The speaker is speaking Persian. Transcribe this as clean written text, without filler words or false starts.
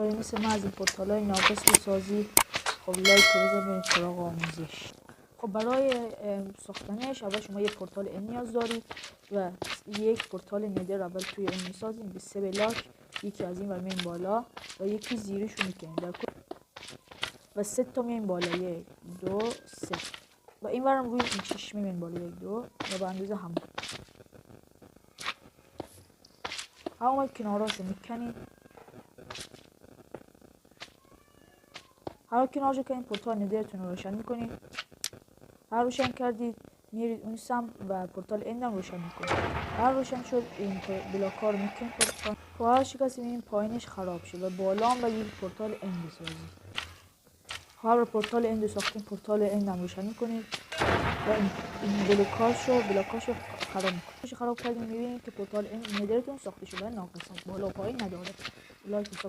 مثل ما از این پورتال های ناقص بسازی. خب لایک رو بزنید سراغ آموزش. خب برای ساختنش اول شما یه پورتال ان نیاز دارید و یک پورتال ندر اول توی اون میسازیم به 3 بلاک، یکی از این و میین بالا و یکی زیرش رو میکنیم و 3 تا میین بالا، 1 2 3 و این ورم روی این 6 میین بالا 1 2 و به اندازه همون. همون کناراشو میکنید. هر کنارشو که این پورتال ندرتون رو روشن میکنید. هر روشن کردید میرید اون سم و پورتال اندم روشن میکنید. هر روشن شد این بلاک‌ها رو میکنید پورتال و هر شکستی این پایینش خراب شد و بالا هم و یک پورتال اند بسازید. هر پورتال اند ساختین پورتال اندم روشن میکنید و این بلاکاشو خراب میکنید. خراب کردیم میبینید که پورتال اند ندرتون ساخته شده، ناقص بالا و پایین نداره. لایک و